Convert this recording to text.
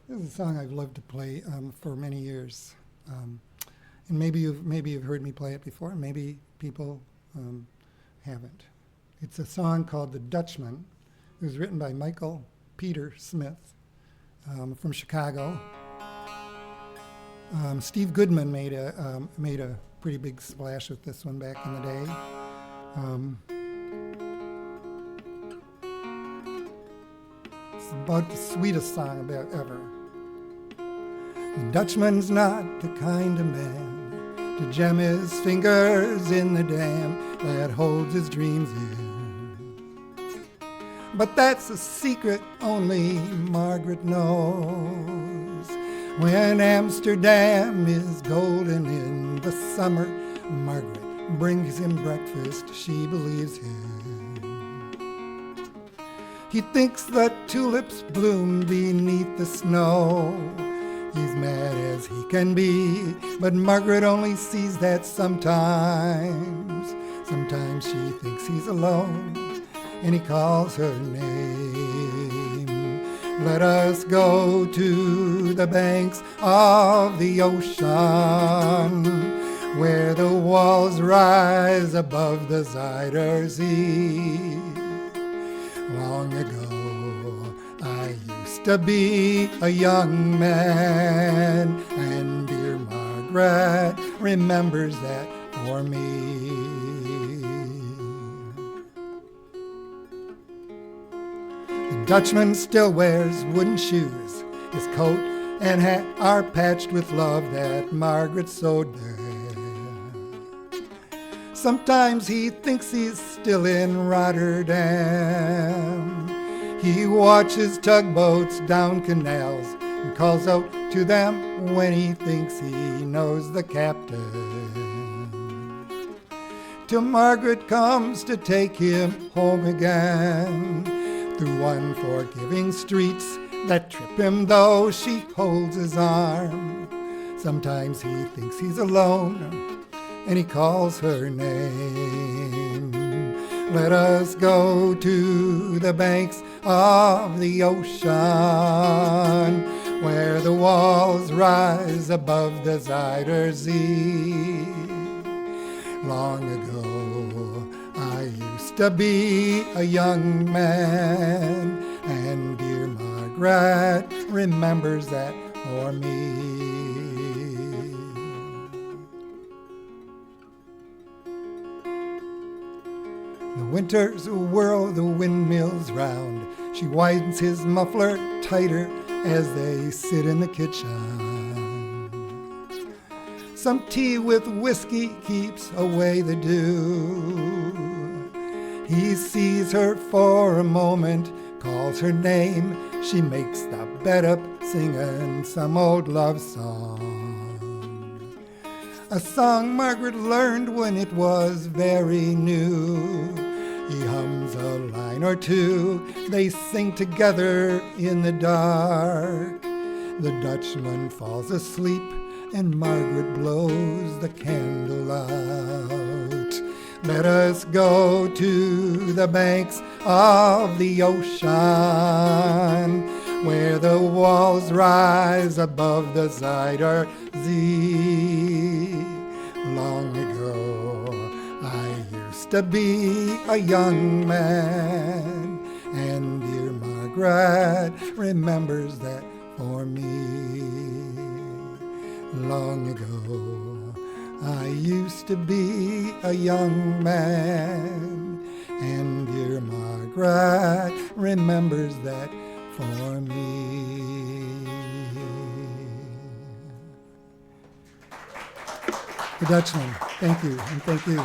This is a song I've loved to play for many years. And maybe you've heard me play it before, maybe people haven't. It's a song called The Dutchman. It was written by Michael Peter Smith from Chicago. Steve Goodman made a pretty big splash with this one back in the day. It's about the sweetest song about ever. The Dutchman's not the kind of man to jam his fingers in the dam that holds his dreams in. But that's a secret only Margaret knows. When Amsterdam is golden in the summer, Margaret brings him breakfast, she believes him. He thinks the tulips bloom beneath the snow. He's mad as he can be, but Margaret only sees that sometimes. Sometimes she thinks he's alone, and he calls her name. Let us go to the banks of the ocean, where the walls rise above the Zuider Zee. Long ago, I used to be a young man, and dear Margaret remembers that for me. The Dutchman still wears wooden shoes. His coat and hat are patched with love that Margaret sewed there. Sometimes he thinks he's still in Rotterdam. He watches tugboats down canals and calls out to them when he thinks he knows the captain. Till Margaret comes to take him home again, through unforgiving streets that trip him though she holds his arm. Sometimes he thinks he's alone, and he calls her name. Let us go to the banks of the ocean, where the walls rise above the Zuider Zee. Long ago, I used to be a young man, and dear Margaret remembers that for me. The winters whirl the windmills round. She winds his muffler tighter as they sit in the kitchen. Some tea with whiskey keeps away the dew. He sees her for a moment, calls her name. She makes the bed up singing some old love song. A song Margaret learned when it was very new. He hums a line or two, they sing together in the dark. The Dutchman falls asleep and Margaret blows the candle out. Let us go to the banks of the ocean, where the walls rise above the Zuider Zee. Long ago, I used to be a young man, and dear Margaret remembers that for me. Long ago, I used to be a young man, and dear Margaret remembers that for me. The Dutchman, thank you, and thank you.